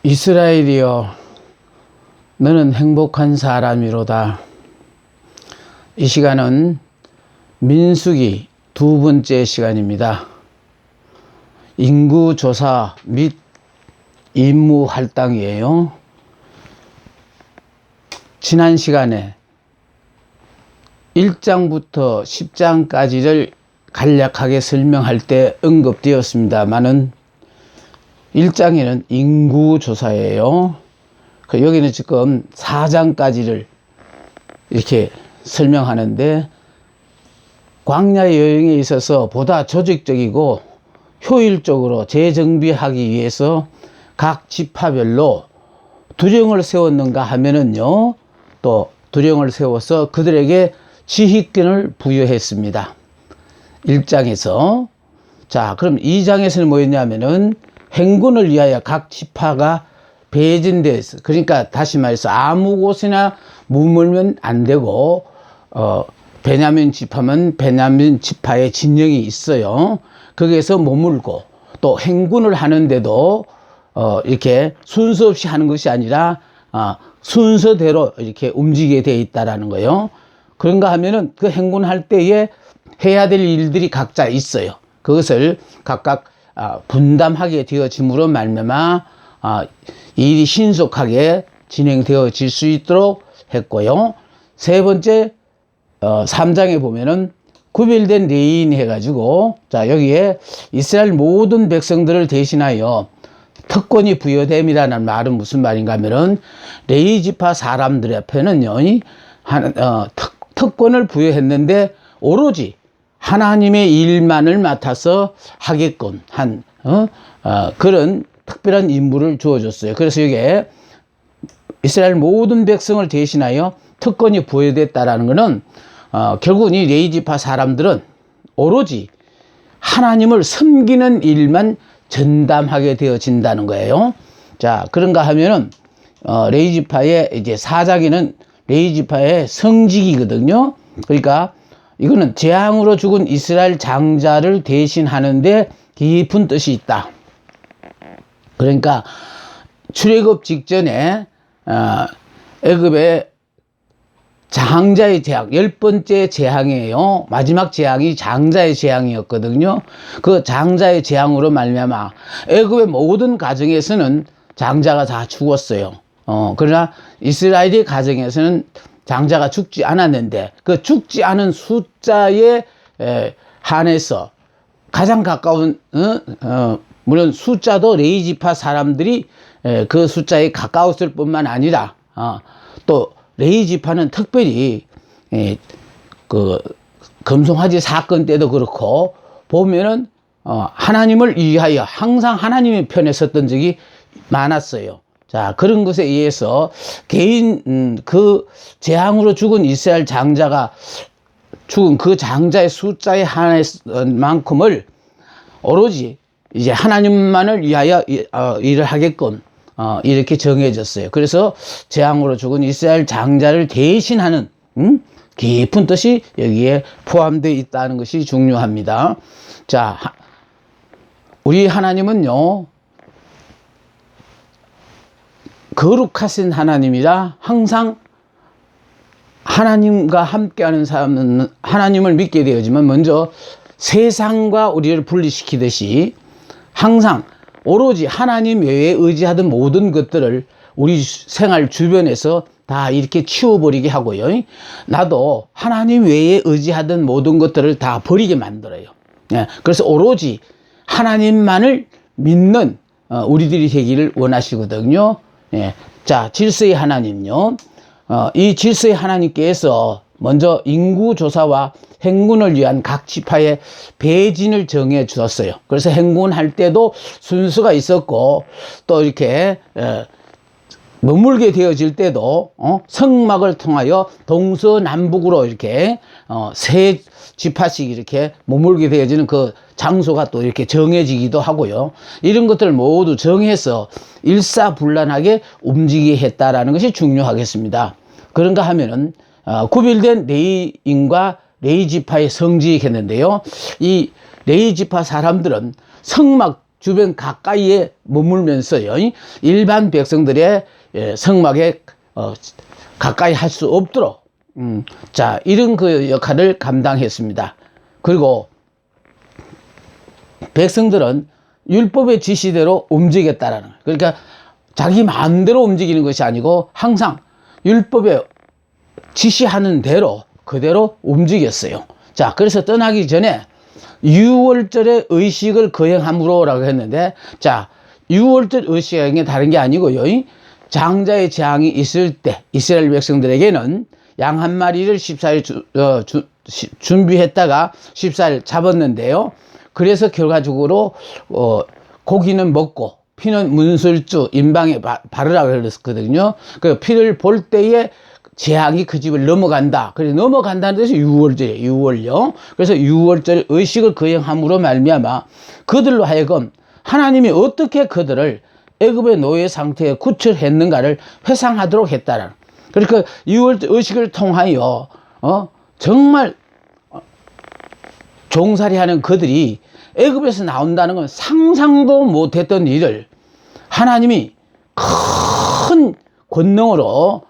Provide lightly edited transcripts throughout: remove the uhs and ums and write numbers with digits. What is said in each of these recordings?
이스라엘이여, 너는 행복한 사람이로다. 이 시간은 민수기 두 번째 시간입니다. 인구조사 및 임무할당이에요. 지난 시간에 1장부터 10장까지를 간략하게 설명할 때 언급되었습니다만은 1장에는 인구조사예요. 여기는 지금 4장까지를 이렇게 설명하는데, 광야 여행에 있어서 보다 조직적이고 효율적으로 재정비하기 위해서 각 지파별로 두령을 세웠는가 하면은요, 또 두령을 세워서 그들에게 지휘권을 부여했습니다. 1장에서. 자, 그럼 2장에서는 뭐였냐면은 행군을 위하여 각 지파가 배진되어서, 그러니까 다시 말해서 아무 곳이나 머물면 안 되고, 베냐민 지파면 베냐민 지파의 진영이 있어요. 거기에서 머물고, 또 행군을 하는데도 이렇게 순서 없이 하는 것이 아니라 순서대로 이렇게 움직이게 되어 있다라는 거예요. 그런가 하면은 그 행군할 때에 해야 될 일들이 각자 있어요. 그것을 각각 분담하게 되어짐으로 말미암아 일이 신속하게 진행되어질 수 있도록 했고요. 세 번째 3장에 보면은 구별된 레위인 해가지고, 자, 여기에 이스라엘 모든 백성들을 대신하여 특권이 부여됨이라는 말은 무슨 말인가 하면은 레위 지파 사람들 앞에는요, 특권을 부여했는데 오로지 하나님의 일만을 맡아서 하게끔 한 그런 특별한 임무를 주어줬어요. 그래서 이게 이스라엘 모든 백성을 대신하여 특권이 부여됐다라는 것은 결국은 이 레위 지파 사람들은 오로지 하나님을 섬기는 일만 전담하게 되어진다는 거예요. 자, 그런가 하면은 레위 지파의 이제 4장에는 레위 지파의 성직이거든요. 그러니까 이거는 재앙으로 죽은 이스라엘 장자를 대신하는데 깊은 뜻이 있다. 그러니까 출애굽 직전에 애굽의 장자의 재앙, 10번째 재앙이에요. 마지막 재앙이 장자의 재앙이었거든요. 그 장자의 재앙으로 말미암아 애굽의 모든 가정에서는 장자가 다 죽었어요. 그러나 이스라엘의 가정에서는 장자가 죽지 않았는데, 그 죽지 않은 숫자에 한해서 가장 가까운 물론 숫자도 레위 지파 사람들이 그 숫자에 가까웠을 뿐만 아니라 또 레위 지파는 특별히 그 금송아지 사건 때도 그렇고 보면은 하나님을 위하여 항상 하나님의 편에 섰던 적이 많았어요. 자, 그런 것에 의해서 개인 그 재앙으로 죽은 이스라엘 장자가 죽은 그 장자의 숫자에 한해서 만큼을 오로지 이제 하나님만을 위하여 일을 하게끔 이렇게 정해졌어요. 그래서 재앙으로 죽은 이스라엘 장자를 대신하는 깊은 뜻이 여기에 포함되어 있다는 것이 중요합니다. 자, 우리 하나님은요, 거룩하신 하나님이라 항상 하나님과 함께하는 사람은 하나님을 믿게 되어지만 먼저 세상과 우리를 분리시키듯이 항상 오로지 하나님 외에 의지하던 모든 것들을 우리 생활 주변에서 다 이렇게 치워버리게 하고요. 나도 하나님 외에 의지하던 모든 것들을 다 버리게 만들어요. 그래서 오로지 하나님만을 믿는 우리들이 되기를 원하시거든요. 자, 질서의 하나님요. 이 질서의 하나님께서 먼저 인구조사와 행군을 위한 각 지파의 배진을 정해 주었어요. 그래서 행군할 때도 순서가 있었고, 또 이렇게 머물게 되어질 때도 성막을 통하여 동서남북으로 이렇게 세 지파씩 이렇게 머물게 되어지는 그 장소가 또 이렇게 정해지기도 하고요. 이런 것들을 모두 정해서 일사불란하게 움직이게 했다라는 것이 중요하겠습니다. 그런가 하면은 구별된 레위인과 레위 지파의 성직이 했는데요. 이 레위 지파 사람들은 성막 주변 가까이에 머물면서요, 일반 백성들의 성막에 가까이 할 수 없도록 자, 이런 그 역할을 감당했습니다. 그리고 백성들은 율법의 지시대로 움직였다라는 거예요. 그러니까 자기 마음대로 움직이는 것이 아니고 항상 율법에 지시하는 대로 그대로 움직였어요. 자, 그래서 떠나기 전에 유월절의 의식을 거행함으로라고 했는데, 자, 유월절 의식이 다른 게 아니고요, 장자의 재앙이 있을 때 이스라엘 백성들에게는 양 한 마리를 14일 준비했다가 14일 잡았는데요. 그래서 결과적으로 고기는 먹고 피는 문술주 임방에 바르라고 그랬거든요. 그 피를 볼 때에 재앙이 그 집을 넘어간다. 그래서 넘어간다는 뜻이 유월절이에요. 유월요. 그래서 유월절 의식을 거행함으로 말미암아 그들로 하여금 하나님이 어떻게 그들을 애굽의 노예 상태에 구출했는가를 회상하도록 했다라는. 그러니까 유월절 의식을 통하여 정말 종살이하는 그들이 애굽에서 나온다는 건 상상도 못했던 일을 하나님이 큰 권능으로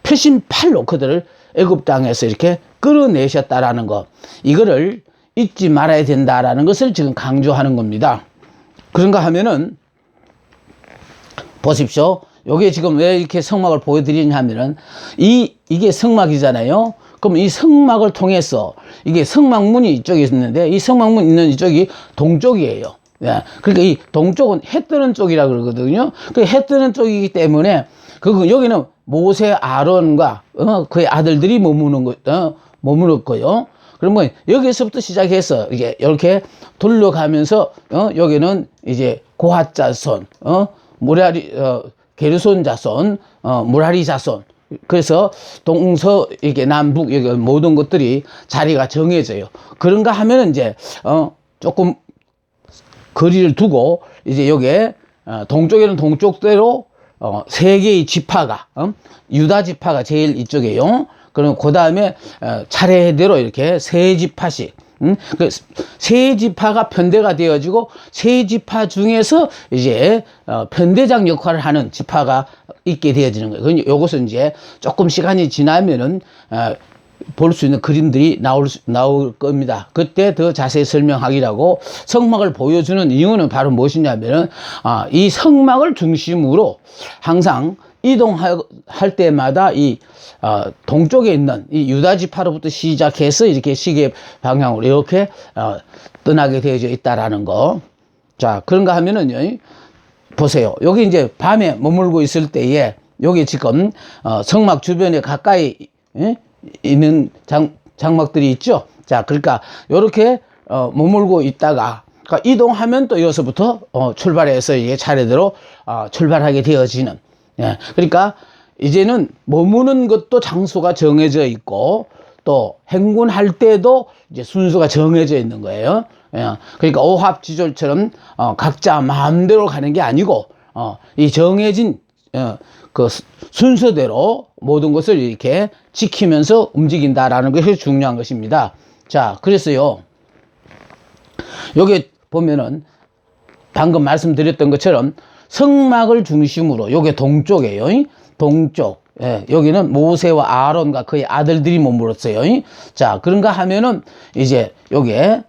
표심팔로 그들을 애굽 땅에서 이렇게 끌어내셨다라는 것, 이거를 잊지 말아야 된다라는 것을 지금 강조하는 겁니다. 그런가 하면은 보십시오. 요게 지금 왜 이렇게 성막을 보여드리냐 하면은 이게 성막이잖아요. 그럼 이 성막을 통해서 이게 성막문이 이쪽에 있는데 이 성막문 있는 이쪽이 동쪽이에요. 예. 그러니까 이 동쪽은 해 뜨는 쪽이라 그러거든요. 그 해 뜨는 쪽이기 때문에 여기는 모세 아론과 그의 아들들이 머무르고요. 그러면 여기서부터 시작해서 이렇게 돌려가면서 여기는 이제 고핫 자손, 무라리 게르손 자손, 무라리 자손. 그래서 동서 이게 남북 여기 모든 것들이 자리가 정해져요. 그런가 하면은 이제 조금 거리를 두고 이제 여기에 동쪽에는 동쪽대로 세 개의 지파가 유다 지파가 제일 이쪽이에요. 그럼 그 다음에 차례대로 이렇게 세 지파씩 그 세 지파가 편대가 되어지고 세 지파 중에서 이제 편대장 역할을 하는 지파가 있게 되어지는 거예요. 이것은 이제 조금 시간이 지나면은 볼 수 있는 그림들이 나올 겁니다. 그때 더 자세히 설명하기라고 성막을 보여주는 이유는 바로 무엇이냐면은 이 성막을 중심으로 항상 이동할 때마다 이 동쪽에 있는 이 유다 지파로부터 시작해서 이렇게 시계 방향으로 이렇게 떠나게 되어져 있다라는 거. 자, 그런가 하면은요, 보세요. 여기 이제 밤에 머물고 있을 때에 여기 지금 성막 주변에 가까이 있는 장막들이 있죠. 자, 그러니까 이렇게 머물고 있다가 그러니까 이동하면 또 여기서부터 출발해서 이게 차례대로 출발하게 되어지는. 예, 그러니까 이제는 머무는 것도 장소가 정해져 있고 또 행군할 때도 이제 순서가 정해져 있는 거예요. 예, 그러니까 오합지졸처럼 각자 마음대로 가는 게 아니고 이 정해진 그 순서대로 모든 것을 이렇게 지키면서 움직인다라는 것이 중요한 것입니다. 자, 그래서요, 여기 보면은 방금 말씀드렸던 것처럼 성막을 중심으로 요게 동쪽이에요. 동쪽. 예, 여기는 모세와 아론과 그의 아들들이 머물렀어요. 자, 그런가 하면은 이제 요게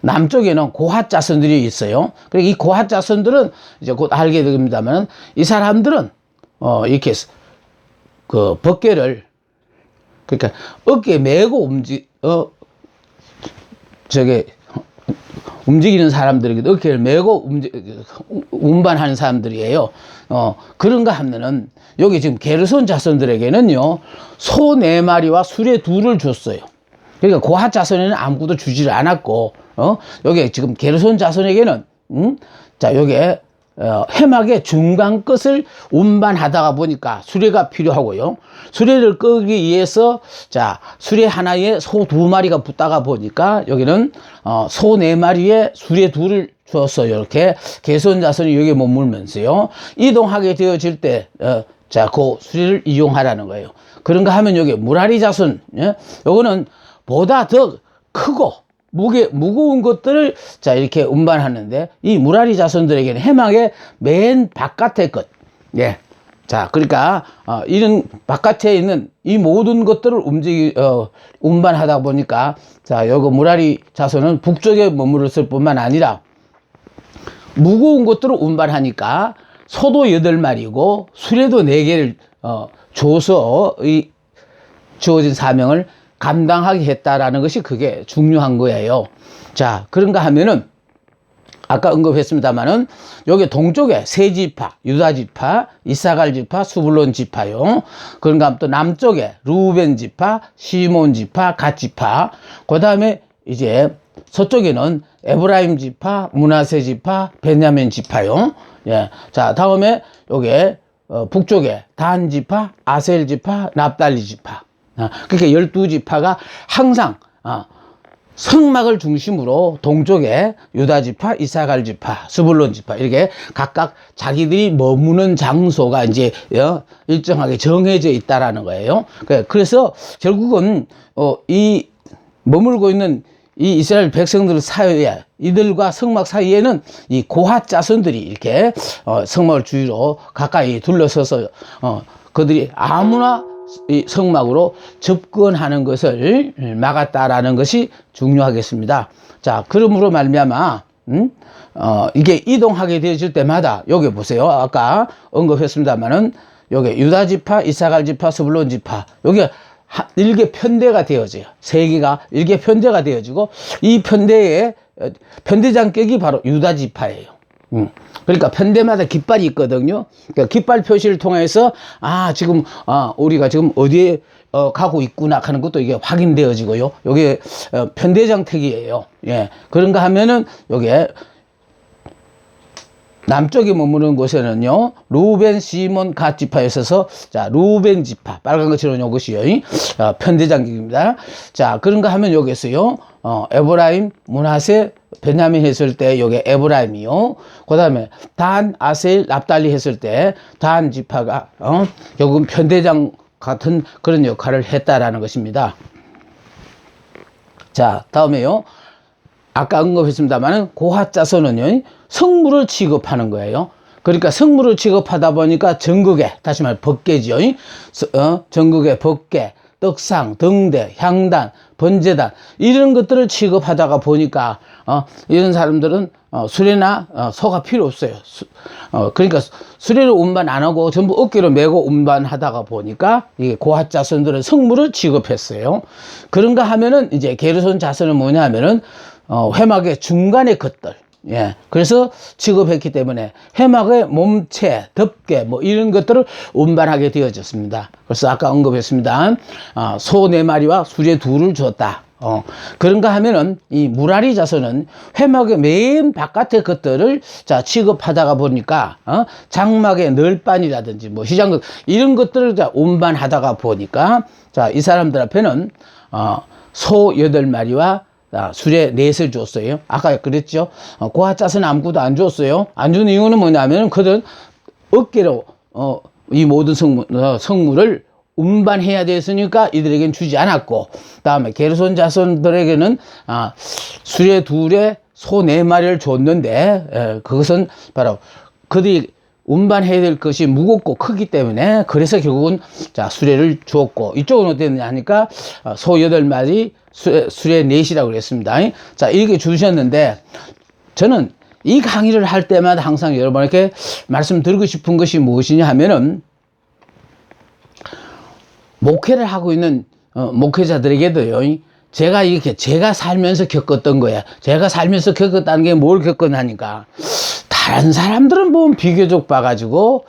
남쪽에는 고핫 자손들이 있어요. 그리고 이 고핫 자손들은 이제 곧 알게 됩니다만 이 사람들은 이렇게 그 벗개를 그러니까 어깨에 메고 움직이는 사람들이 어깨를 메고 운반하는 사람들이에요. 그런가 하면은 여기 지금 게르손 자손들에게는요 소 4마리와 수레 2를 줬어요. 그러니까 고핫 자손에는 아무것도 주지를 않았고 여기 지금 게르손 자손에게는 자 여기에 해막의 중간 끝을 운반하다가 보니까 수레가 필요하고요. 수레를 끄기 위해서 자 수레 하나에 소 2마리가 붙다가 보니까 여기는 소 4마리에 수레 2를 주었어요. 이렇게 게르손 자손이 여기에 머물면서요 이동하게 되어질 때 자 그 수레를 이용하라는 거예요. 그런가 하면 여기 무라리 자손 요거는 보다 더 크고 무거운 것들을 자, 이렇게 운반하는데, 이 무라리 자손들에게는 해막의 맨 바깥의 것. 예. 자, 그러니까, 이런 바깥에 있는 이 모든 것들을 운반하다 보니까, 자, 요거 무라리 자손은 북쪽에 머무르을 뿐만 아니라, 무거운 것들을 운반하니까, 소도 8마리고, 수레도 4개를, 줘서, 주어진 사명을 감당하게 했다라는 것이 그게 중요한 거예요. 자, 그런가 하면은, 아까 언급했습니다만은, 여기 동쪽에 세 지파, 유다 지파, 이사갈 지파, 수불론 지파요. 그런가 하면 또 남쪽에 루벤 지파, 시몬 지파, 갓 지파. 그 다음에 이제 서쪽에는 에브라임 지파, 문하세 지파, 베냐민 지파요. 예. 자, 다음에 요게, 북쪽에 단 지파, 아셀 지파, 납달리 지파. 그렇게 12지파가 항상, 성막을 중심으로 동쪽에 유다 지파, 이사갈 지파, 스불론 지파 이렇게 각각 자기들이 머무는 장소가 이제 일정하게 정해져 있다라는 거예요. 그래서 결국은 이 머물고 있는 이 이스라엘 백성들 사이에 이들과 성막 사이에는 이 고핫 자손들이 이렇게 성막을 주위로 가까이 둘러서서 그들이 아무나 이 성막으로 접근하는 것을 막았다라는 것이 중요하겠습니다. 자, 그러므로 말미암아 이게 이동하게 되어질 때마다 여기 보세요. 아까 언급했습니다만은 여기 유다 지파, 이사갈 지파, 스불론 지파 여기 일개 편대가 되어져요. 세 개가 일개 편대가 되어지고 이 편대의 편대장격이 바로 유다 지파예요. 그러니까 편대마다 깃발이 있거든요. 그러니까 깃발 표시를 통해서 지금 우리가 지금 어디에 가고 있구나 하는 것도 이게 확인되어지고요. 요게 편대장 택이에요. 예. 그런가 하면은 요게 남쪽에 머무는 곳에는요, 루벤, 시몬, 갓 지파에 있어서, 자, 루벤 지파, 빨간 것처럼 요것이요, 편대장격입니다. 자, 그런가 하면 여기서요, 에브라임, 문하세, 베냐민 했을 때, 요게 에브라임이요. 그 다음에, 단, 아셀, 납달리 했을 때, 단 지파가, 결국은 편대장 같은 그런 역할을 했다라는 것입니다. 자, 다음에요. 아까 언급했습니다만은 고핫 자손은요 성물을 취급하는 거예요. 그러니까 성물을 취급하다 보니까 전국에 다시 말해 법계지요. 전국에 법계, 떡상, 등대, 향단, 번제단 이런 것들을 취급하다가 보니까 이런 사람들은 수레나 소가 필요 없어요. 그러니까 수레를 운반 안 하고 전부 어깨로 메고 운반하다가 보니까 이게 고핫 자손들은 성물을 취급했어요. 그런가 하면은 이제 게르손 자손은 뭐냐 하면은 회막의 중간의 것들. 예. 그래서 취급했기 때문에 회막의 몸체, 덮개, 뭐 이런 것들을 운반하게 되어졌습니다. 그래서 아까 언급했습니다. 소 4마리와 수레 2를 줬다. 그런가 하면은 이 무라리 자손은 회막의 맨 바깥의 것들을 자 취급하다가 보니까 장막의 널빤이라든지 뭐 시장것 이런 것들을 자 운반하다가 보니까 자 이 사람들 앞에는 소 8마리와 수레 4을 줬어요. 아까 그랬죠. 고핫 자손은 아무것도 안 줬어요. 안 준 이유는 뭐냐면 그들은 어깨로 이 모든 성물을 운반해야 됐으니까 이들에게는 주지 않았고, 다음에 게르손 자손들에게는 수레 2에 소 4마리를 줬는데 그것은 바로 그들이 운반해야 될 것이 무겁고 크기 때문에 그래서 결국은 자 수레를 주었고, 이쪽은 어땠느냐 하니까 소 8마리 수레 4이라고 그랬습니다. 자 이렇게 주셨는데 저는 이 강의를 할 때마다 항상 여러분에게 말씀드리고 싶은 것이 무엇이냐 하면은 목회를 하고 있는 목회자들에게도요, 제가 살면서 겪었던 거야. 제가 살면서 겪었다는 게 뭘 겪었나니까 다른 사람들은 보면 비교적 봐가지고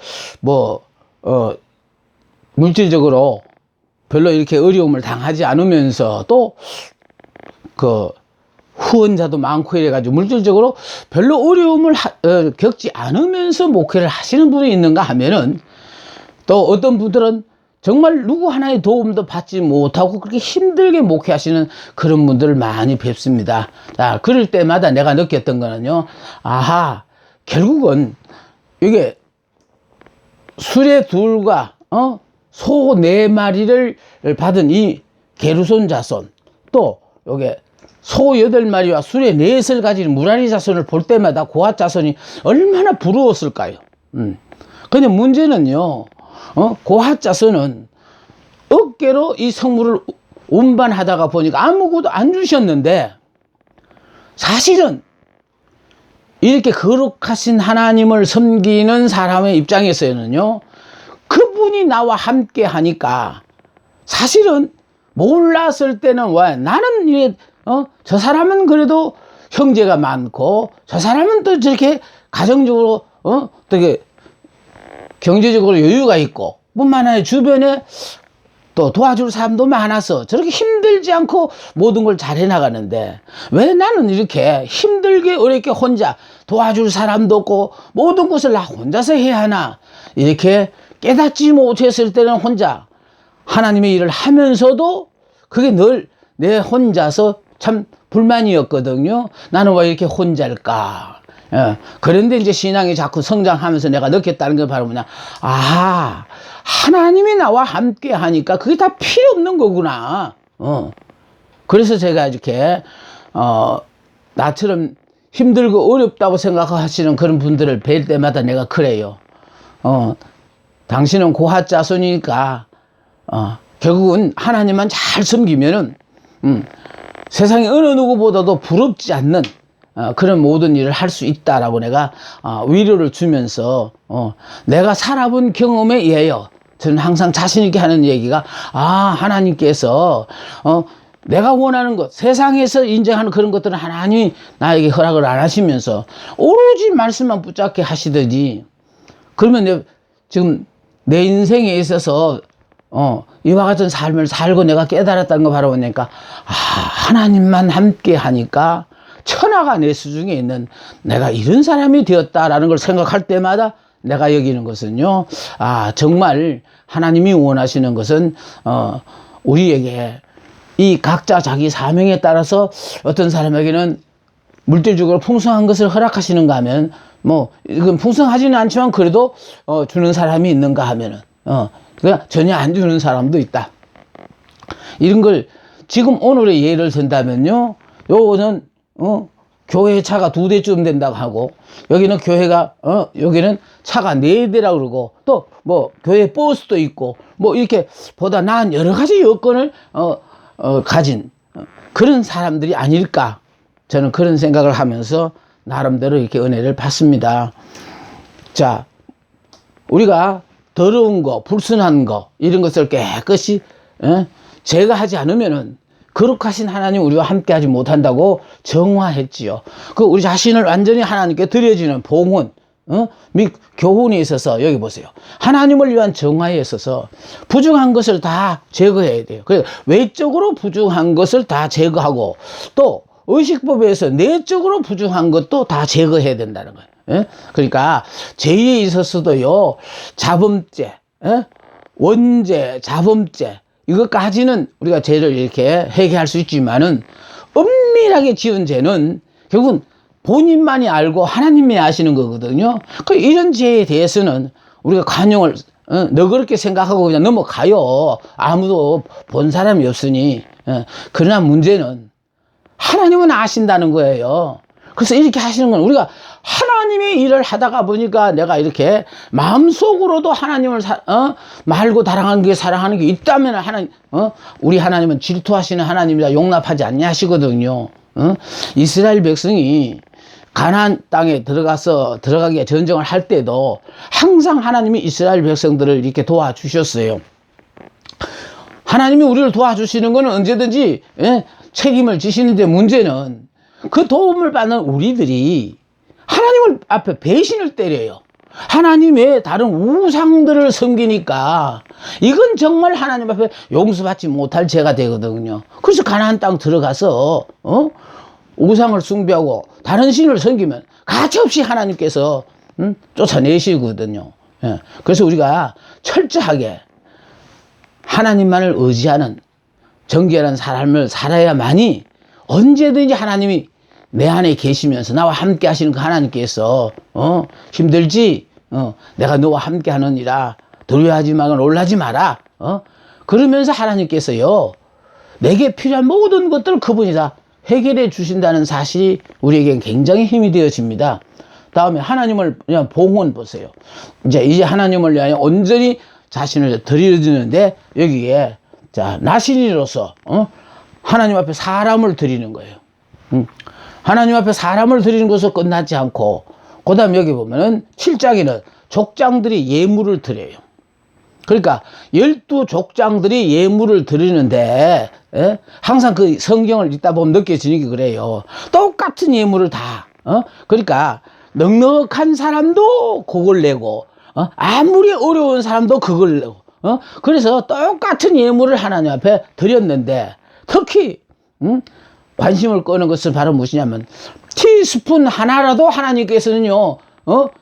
물질적으로 별로 이렇게 어려움을 당하지 않으면서 또 후원자도 많고 이래가지고 물질적으로 별로 어려움을 겪지 않으면서 목회를 하시는 분이 있는가 하면은 또 어떤 분들은 정말 누구 하나의 도움도 받지 못하고 그렇게 힘들게 목회하시는 그런 분들을 많이 뵙습니다. 자, 그럴 때마다 내가 느꼈던 거는요, 결국은 이게 수레 2과 소 4마리를 받은 이 게르손 자손, 또 요게 소 8마리와 수레 4을 가진 무라리 자손을 볼 때마다 고핫 자손이 얼마나 부러웠을까요? 근데 문제는요, 고핫 자손은 어깨로 이 성물을 운반하다가 보니까 아무것도 안 주셨는데, 사실은 이렇게 거룩하신 하나님을 섬기는 사람의 입장에서는요, 그분이 나와 함께 하니까 사실은 몰랐을 때는 왜 나는 이게 저 사람은 그래도 형제가 많고 저 사람은 또 저렇게 가정적으로 되게 경제적으로 여유가 있고 뿐만 아니라 주변에 또 도와줄 사람도 많아서 저렇게 힘들지 않고 모든 걸 잘 해나가는데 왜 나는 이렇게 힘들게 어렵게 혼자 도와줄 사람도 없고 모든 것을 나 혼자서 해야 하나, 이렇게 깨닫지 못했을 때는 혼자 하나님의 일을 하면서도 그게 늘 내 혼자서 참 불만이었거든요. 나는 왜 이렇게 혼자일까? 그런데 이제 신앙이 자꾸 성장하면서 내가 느꼈다는 게 바로 뭐냐, 하나님이 나와 함께 하니까 그게 다 필요 없는 거구나. 그래서 제가 이렇게 나처럼 힘들고 어렵다고 생각하시는 그런 분들을 뵐 때마다 내가 그래요. 당신은 고핫 자손이니까 결국은 하나님만 잘 섬기면은 세상에 어느 누구보다도 부럽지 않는 그런 모든 일을 할 수 있다라고 내가 위로를 주면서 내가 살아본 경험에 의하여 저는 항상 자신 있게 하는 얘기가, 하나님께서 내가 원하는 것, 세상에서 인정하는 그런 것들은 하나님이 나에게 허락을 안 하시면서 오로지 말씀만 붙잡게 하시더니, 그러면 지금 내 인생에 있어서 이와 같은 삶을 살고 내가 깨달았다는 거 바라보니까, 하나님만 함께 하니까 천하가 내 수중에 있는 내가 이런 사람이 되었다라는 걸 생각할 때마다 내가 여기는 것은요, 정말 하나님이 원하시는 것은 우리에게 이 각자 자기 사명에 따라서 어떤 사람에게는 물질적으로 풍성한 것을 허락하시는가 하면, 이건 풍성하지는 않지만 그래도 주는 사람이 있는가 하면은 그냥 전혀 안 주는 사람도 있다. 이런 걸 지금 오늘의 예를 든다면요, 요거는 교회 차가 2대쯤 된다고 하고, 여기는 교회가 여기는 차가 4대라고 그러고, 또 교회 버스도 있고 이렇게 보다 나은 여러 가지 여건을 가진 그런 사람들이 아닐까, 저는 그런 생각을 하면서 나름대로 이렇게 은혜를 받습니다. 자, 우리가 더러운 거, 불순한 거, 이런 것을 깨끗이 제거하지 않으면은 거룩하신 하나님 우리와 함께 하지 못한다고 정화했지요. 우리 자신을 완전히 하나님께 드려지는 봉헌, 및 교훈에 있어서 여기 보세요. 하나님을 위한 정화에 있어서 부정한 것을 다 제거해야 돼요. 그래서 외적으로 부정한 것을 다 제거하고, 또 의식법에서 내적으로 부정한 것도 다 제거해야 된다는 거예요. 그러니까 죄에 있어서도요, 자범죄, 원죄, 자범죄, 이것까지는 우리가 죄를 이렇게 회개할 수 있지만은 엄밀하게 지은 죄는 결국은 본인만이 알고 하나님이 아시는 거거든요. 이런 죄에 대해서는 우리가 관용을 너그럽게 생각하고 그냥 넘어가요. 아무도 본 사람이 없으니. 그러나 문제는 하나님은 아신다는 거예요. 그래서 이렇게 하시는 건, 우리가 하나님의 일을 하다가 보니까 내가 이렇게 마음속으로도 하나님을 말고 다랑하는 게 사랑하는 게 있다면 우리 하나님은 질투하시는 하나님이라 용납하지 않냐시거든요. 이스라엘 백성이 가나안 땅에 들어가게 전쟁을 할 때도 항상 하나님이 이스라엘 백성들을 이렇게 도와주셨어요. 하나님이 우리를 도와주시는 것은 언제든지 책임을 지시는데, 문제는 그 도움을 받는 우리들이 하나님을 앞에 배신을 때려요. 하나님의 다른 우상들을 섬기니까 이건 정말 하나님 앞에 용서받지 못할 죄가 되거든요. 그래서 가나안 땅 들어가서 우상을 숭배하고 다른 신을 섬기면 가차없이 하나님께서 쫓아내시거든요. 그래서 우리가 철저하게 하나님만을 의지하는 정결한 삶을 살아야만이 언제든지 하나님이 내 안에 계시면서 나와 함께 하시는 그 하나님께서 힘들지? 내가 너와 함께 하느니라. 두려워하지 말고 놀라지 마라. 그러면서 하나님께서요, 내게 필요한 모든 것들을 그분이 다 해결해 주신다는 사실이 우리에게 굉장히 힘이 되어집니다. 다음에 하나님을 그냥 봉헌 보세요. 이제 하나님을 위하여 온전히 자신을 드려지는데 여기에 자 나신이로서 하나님 앞에 사람을 드리는 거예요. 하나님 앞에 사람을 드리는 것으로 끝나지 않고 그 다음 여기 보면은 7장에는 족장들이 예물을 드려요. 그러니까 12족장들이 예물을 드리는데 항상 그 성경을 읽다 보면 느껴지는 게 그래요. 똑같은 예물을 다 그러니까 넉넉한 사람도 그걸 내고 아무리 어려운 사람도 그걸 내고 그래서 똑같은 예물을 하나님 앞에 드렸는데 특히 관심을 끄는 것은 바로 무엇이냐면 티스푼 하나라도 하나님께서는요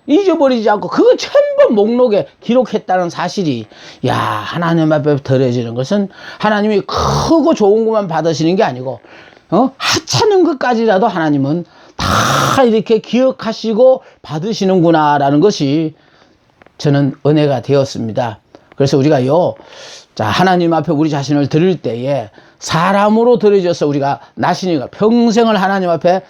잊어버리지 않고 그거 전부 목록에 기록했다는 사실이 야 하나님 앞에 드려지는 것은 하나님이 크고 좋은 것만 받으시는 게 아니고 하찮은 것까지라도 하나님은 다 이렇게 기억하시고 받으시는구나 라는 것이 저는 은혜가 되었습니다. 그래서 우리가요 자 하나님 앞에 우리 자신을 드릴 때에 사람으로 드려져서 우리가 나시니까 평생을 하나님 앞에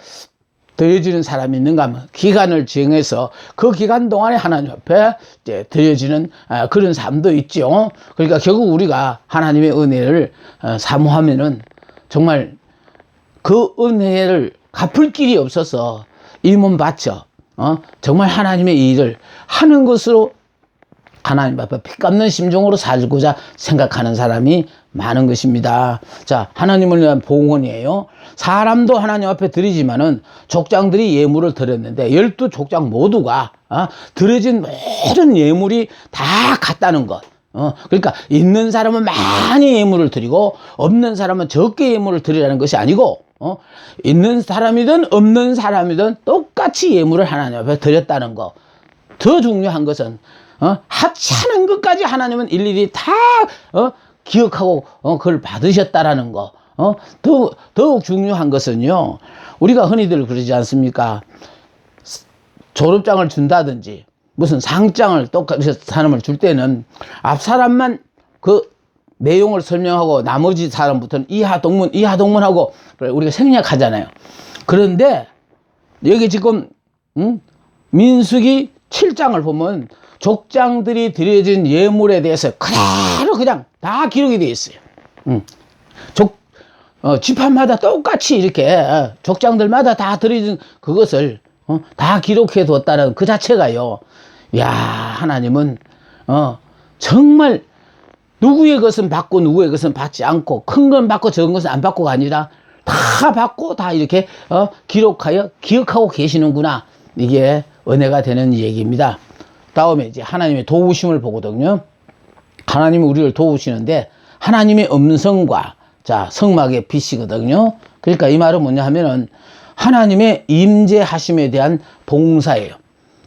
드려지는 사람이 있는가 하면 기간을 정해서 그 기간 동안에 하나님 앞에 이제 드려지는 그런 삶도 있죠. 그러니까 결국 우리가 하나님의 은혜를 사모하면은 정말 그 은혜를 갚을 길이 없어서 이 몸 바쳐 정말 하나님의 일을 하는 것으로 하나님 앞에 피 갚는 심정으로 살고자 생각하는 사람이 많은 것입니다. 자, 하나님을 위한 봉헌이에요. 사람도 하나님 앞에 드리지만은 족장들이 예물을 드렸는데 12족장 모두가 드려진 모든 예물이 다 같다는 것. 그러니까 있는 사람은 많이 예물을 드리고 없는 사람은 적게 예물을 드리라는 것이 아니고 있는 사람이든 없는 사람이든 똑같이 예물을 하나님 앞에 드렸다는 것. 더 중요한 것은 하찮은 것까지 하나님은 일일이 다 기억하고 그걸 받으셨다라는 거. 더욱 중요한 것은요. 우리가 흔히들 그러지 않습니까? 졸업장을 준다든지 무슨 상장을 똑같이 사람을 줄 때는 앞 사람만 그 내용을 설명하고 나머지 사람부터는 이하 동문하고 우리가 생략하잖아요. 그런데 여기 지금 민수기 7장을 보면 족장들이 드려진 예물에 대해서 그대로 그냥 다 기록이 되어 있어요. 지파마다 똑같이 이렇게 족장들마다 다 드려진 그것을 다 기록해 뒀다는 그 자체가요. 야 하나님은 정말 누구의 것은 받고 누구의 것은 받지 않고 큰 건 받고 적은 것은 안 받고가 아니라 다 받고 다 이렇게 기록하여 기억하고 계시는구나. 이게 은혜가 되는 얘기입니다. 다음에 이제 하나님의 도우심을 보거든요. 하나님이 우리를 도우시는데 하나님의 음성과 자 성막의 빛이거든요. 그러니까 이 말은 뭐냐 하면은 하나님의 임재하심에 대한 봉사예요.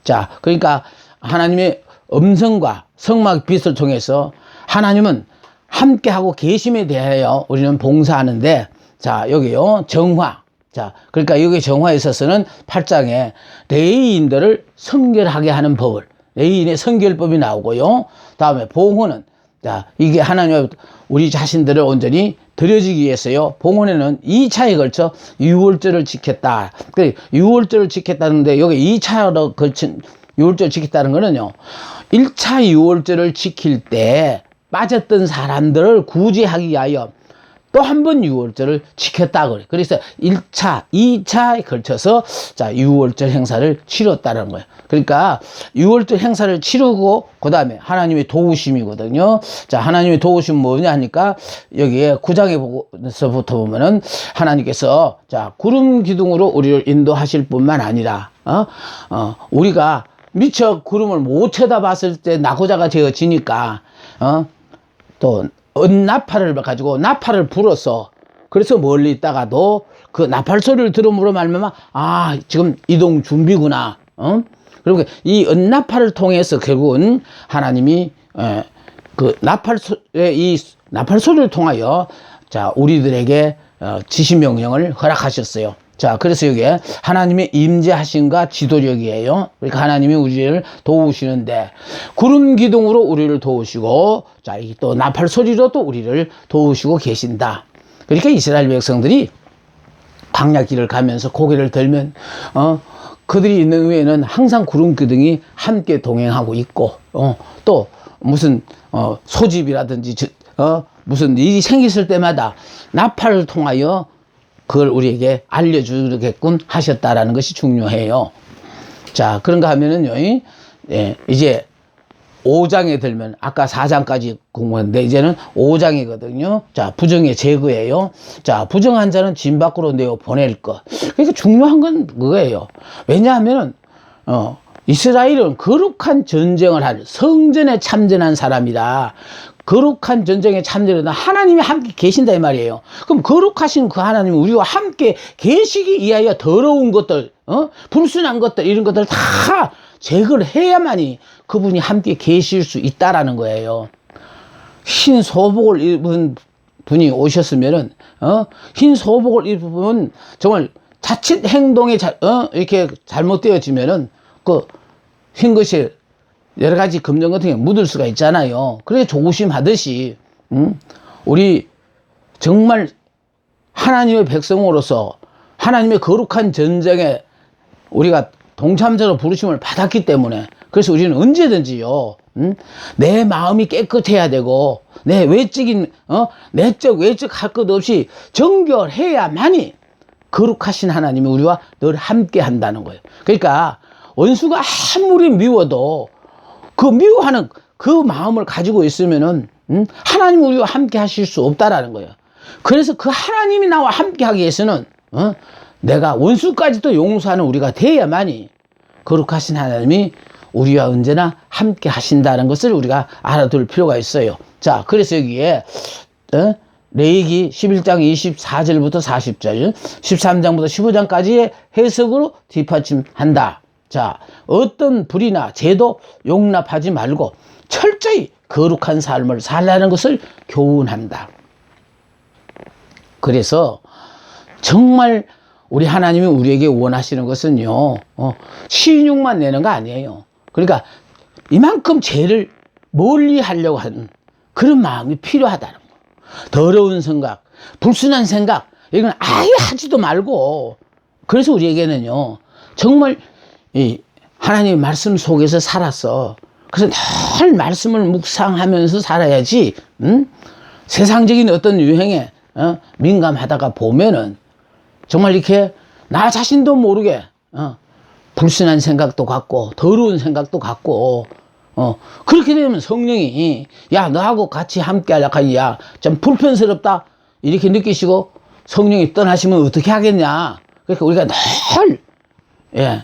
자 그러니까 하나님의 음성과 성막 빛을 통해서 하나님은 함께하고 계심에 대하여 우리는 봉사하는데 자 여기요 정화 자 그러니까 여기 정화에 있어서는 8장에 레위인들을 성결하게 하는 법을 레위인의 성결법이 나오고요. 다음에 봉헌은 자 이게 하나님 우리 자신들을 온전히 드려지기 위해서요. 봉헌에는 2차에 걸쳐 유월절을 지켰다. 그 유월절을 지켰다는데 여기 2차로 걸친 유월절을 지켰다는 거는요. 1차 유월절을 지킬 때 빠졌던 사람들을 구제하기 위하여 또 한 번 유월절을 지켰다 그래. 그래서 1차, 2차에 걸쳐서 자 유월절 행사를 치렀다는 거예요. 그러니까 유월절 행사를 치르고 그다음에 하나님의 도우심이거든요. 자 하나님의 도우심은 뭐냐 하니까 여기에 9장에서부터 보면은 하나님께서 자 구름 기둥으로 우리를 인도하실 뿐만 아니라 우리가 미처 구름을 못 쳐다봤을 때 낙오자가 되어지니까 또 은나팔을 가지고 나팔을 불어서 그래서 멀리 있다가도 그 나팔 소리를 들음으로 말미암아 아 지금 이동 준비구나. 그리고 이 은나팔을 통해서 결국은 하나님이 그 이 나팔 소리를 통하여 자 우리들에게 지시 명령을 허락하셨어요. 자 그래서 여기에 하나님의 임재하심과 지도력이에요. 그러니까 하나님이 우리를 도우시는데 구름 기둥으로 우리를 도우시고 자 또 나팔 소리로 또 우리를 도우시고 계신다. 그러니까 이스라엘 백성들이 광야길을 가면서 고개를 들면 그들이 있는 위에는 항상 구름기둥이 함께 동행하고 있고 또 무슨 소집이라든지 무슨 일이 생겼을 때마다 나팔을 통하여 그걸 우리에게 알려주게끔 하셨다라는 것이 중요해요. 자, 그런가 하면은요, 이제 5장에 들면 아까 4장까지 공부했는데 이제는 5장이거든요. 자, 부정의 제거예요. 자, 부정한 자는 진 밖으로 내어 보낼 것. 그러니까 중요한 건 그거예요. 왜냐하면은 이스라엘은 거룩한 전쟁을 할 성전에 참전한 사람이다. 거룩한 전쟁에 참전하다 하나님이 함께 계신다 이 말이에요. 그럼 거룩하신 그 하나님이 우리와 함께 계시기 위하여 더러운 것들, 불순한 것들 이런 것들 다 제거를 해야만이 그분이 함께 계실 수 있다라는 거예요. 흰 소복을 입은 분이 오셨으면은 흰 소복을 입으면 정말 자칫 행동이 이렇게 잘못되어지면은 그 흰 것이 여러 가지 금전 같은 게 묻을 수가 있잖아요. 그래서 조심하듯이 우리 정말 하나님의 백성으로서 하나님의 거룩한 전쟁에 우리가 동참자로 부르심을 받았기 때문에 그래서 우리는 언제든지요 내 마음이 깨끗해야 되고 내 외적인 내적 외적 할 것 없이 정결해야만이 거룩하신 하나님이 우리와 늘 함께 한다는 거예요. 그러니까 원수가 아무리 미워도 그 미워하는 그 마음을 가지고 있으면은 하나님 우리와 함께 하실 수 없다라는 거예요. 그래서 그 하나님이 나와 함께 하기 위해서는 내가 원수까지도 용서하는 우리가 돼야만이 거룩하신 하나님이 우리와 언제나 함께 하신다는 것을 우리가 알아둘 필요가 있어요. 자, 그래서 여기에 레위기 11장 24절부터 40절 13장부터 15장까지의 해석으로 뒷받침한다. 자, 어떤 불의나 죄도 용납하지 말고 철저히 거룩한 삶을 살라는 것을 교훈한다. 그래서 정말 우리 하나님이 우리에게 원하시는 것은요, 신용만 내는 거 아니에요. 그러니까 이만큼 죄를 멀리 하려고 하는 그런 마음이 필요하다는 거. 더러운 생각, 불순한 생각, 이건 아예 하지도 말고, 그래서 우리에게는요, 정말 이 하나님의 말씀 속에서 살았어. 그래서 늘 말씀을 묵상하면서 살아야지, 세상적인 어떤 유행에 민감하다가 보면은 정말 이렇게 나 자신도 모르게 불순한 생각도 갖고 더러운 생각도 갖고 그렇게 되면 성령이 야 너하고 같이 함께 하려고 하니 야좀 불편스럽다 이렇게 느끼시고 성령이 떠나시면 어떻게 하겠냐. 그러니까 우리가 늘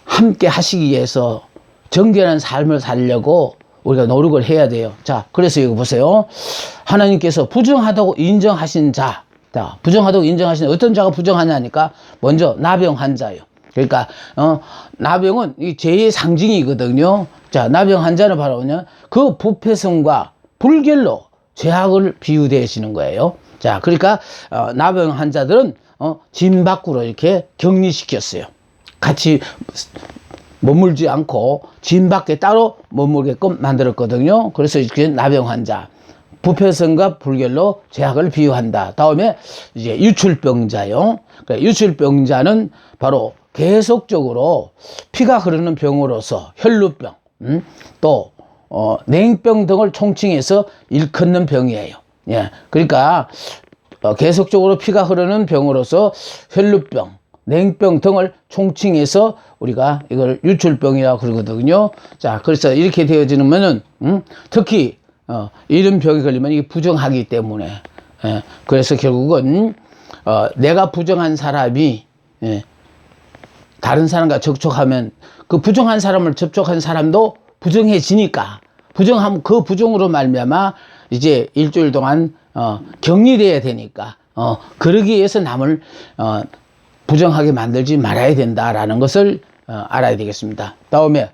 함께 하시기 위해서 정결한 삶을 살려고 우리가 노력을 해야 돼요. 자, 그래서 이거 보세요. 하나님께서 부정하다고 인정하신 자, 부정하다고 인정하신 어떤 자가 부정하냐니까 먼저 나병 환자예요. 그러니까 나병은 이 죄의 상징이거든요. 자, 나병 환자는 바로 뭐냐? 그 부패성과 불결로 죄악을 비유되시는 거예요. 자, 그러니까 나병 환자들은 진 밖으로 이렇게 격리시켰어요. 같이 머물지 않고 진 밖에 따로 머물게끔 만들었거든요. 그래서 이렇게 나병 환자, 부패성과 불결로 죄악을 비유한다. 다음에 이제 유출병자요. 그러니까 유출병자는 바로 계속적으로 피가 흐르는 병으로서 혈루병, 또 냉병 등을 총칭해서 일컫는 병이에요. 예, 그러니까 계속적으로 피가 흐르는 병으로서 혈루병, 냉병 등을 총칭해서 우리가 이걸 유출병이라고 그러거든요. 자, 그래서 이렇게 되어지면은 특히 이런 병에 걸리면 이게 부정하기 때문에 그래서 결국은 내가 부정한 사람이 다른 사람과 접촉하면 그 부정한 사람을 접촉한 사람도 부정해지니까 부정하면 그 부정으로 말미암아 이제 일주일 동안 격리돼야 되니까 그러기 위해서 남을 부정하게 만들지 말아야 된다라는 것을 알아야 되겠습니다. 다음에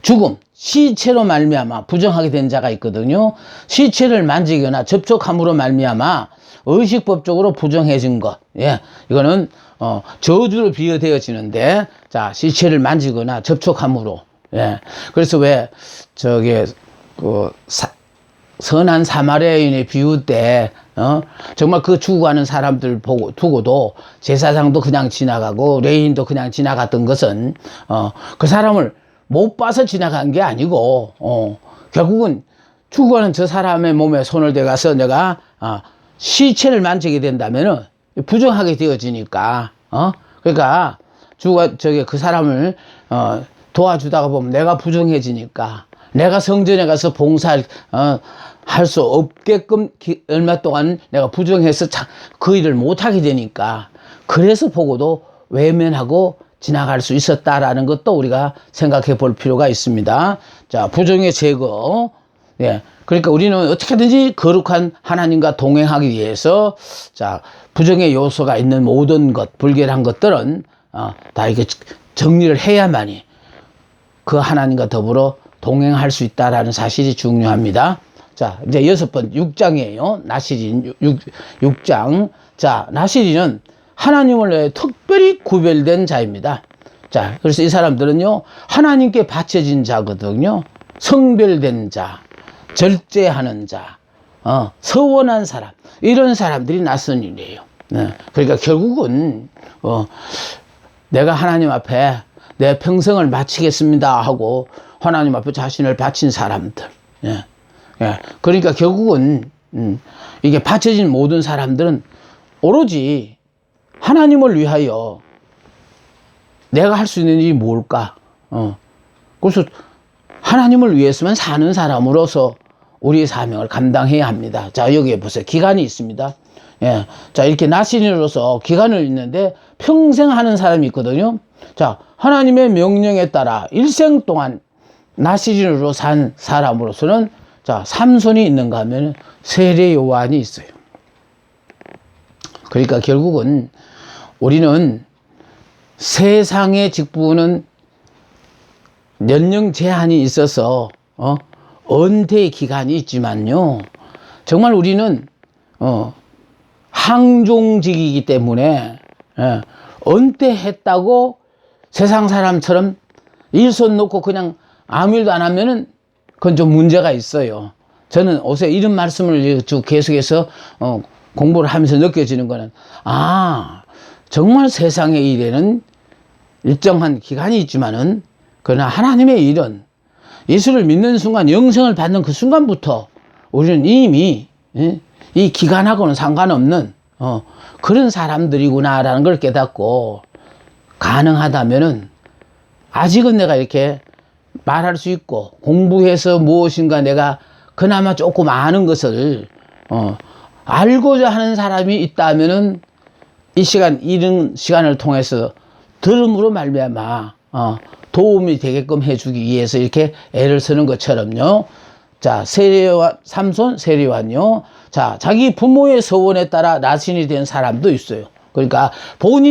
죽음, 시체로 말미암아 부정하게 된 자가 있거든요. 시체를 만지거나 접촉함으로 말미암아 의식법적으로 부정해진 것, 이거는 저주로 비유되어지는데, 자, 시체를 만지거나 접촉함으로, 그래서 왜 저기 선한 사마리아인의 비유 때 정말 그 죽어가는 사람들 보고 두고도 제사장도 그냥 지나가고 레인도 그냥 지나갔던 것은 그 사람을 못 봐서 지나간 게 아니고 결국은 죽어가는 저 사람의 몸에 손을 대가서 내가 시체를 만지게 된다면은 부정하게 되어지니까 그러니까 그 사람을 도와주다가 보면 내가 부정해지니까 내가 성전에 가서 봉사할 할 수 없게끔 얼마 동안 내가 부정해서 그 일을 못하게 되니까 그래서 보고도 외면하고 지나갈 수 있었다라는 것도 우리가 생각해 볼 필요가 있습니다. 자, 부정의 제거. 예. 그러니까 우리는 어떻게든지 거룩한 하나님과 동행하기 위해서 자, 부정의 요소가 있는 모든 것, 불결한 것들은 다 이렇게 정리를 해야만이 그 하나님과 더불어 동행할 수 있다라는 사실이 중요합니다. 자, 이제 6번 6장이에요. 나시린 6장. 자, 나시린은 하나님을 위해 특별히 구별된 자입니다. 자, 그래서 이 사람들은요, 하나님께 바쳐진 자거든요. 성별된 자, 절제하는 자, 서원한 사람, 이런 사람들이 나선인이에요. 네. 그러니까 결국은 내가 하나님 앞에 내 평생을 바치겠습니다 하고 하나님 앞에 자신을 바친 사람들. 예. 예. 그러니까 결국은 이게 바쳐진 모든 사람들은 오로지 하나님을 위하여 내가 할 수 있는 일이 뭘까? 그래서 하나님을 위해서만 사는 사람으로서 우리의 사명을 감당해야 합니다. 자, 여기에 보세요. 기간이 있습니다. 예. 자, 이렇게 나시린으로서 기간을 있는데 평생 하는 사람이 있거든요. 자, 하나님의 명령에 따라 일생 동안 나시린으로 산 사람으로서는 자, 삼손이 있는가 하면 세례 요한이 있어요. 그러니까 결국은 우리는 세상의 직분은 연령 제한이 있어서 은퇴 기간이 있지만요. 정말 우리는 항종직이기 때문에 은퇴했다고 세상 사람처럼 일손 놓고 그냥 아무 일도 안 하면은 그건 좀 문제가 있어요. 저는 요새 이런 말씀을 쭉 계속해서 공부를 하면서 느껴지는 거는 정말 세상의 일에는 일정한 기간이 있지만은 그러나 하나님의 일은 예수를 믿는 순간 영생을 받는 그 순간부터 우리는 이미 이 기간하고는 상관없는 그런 사람들이구나라는 걸 깨닫고 가능하다면은 아직은 내가 이렇게 말할 수 있고 공부해서 무엇인가 내가 그나마 조금 아는 것을 알고자 하는 사람이 있다면은 이 시간 이런 시간을 통해서 들음으로 말미암아 도움이 되게끔 해주기 위해서 이렇게 애를 쓰는 것처럼요. 자, 세례요한 삼손 세례요한요. 자, 자기 부모의 서원에 따라 나신이 된 사람도 있어요. 그러니까 본인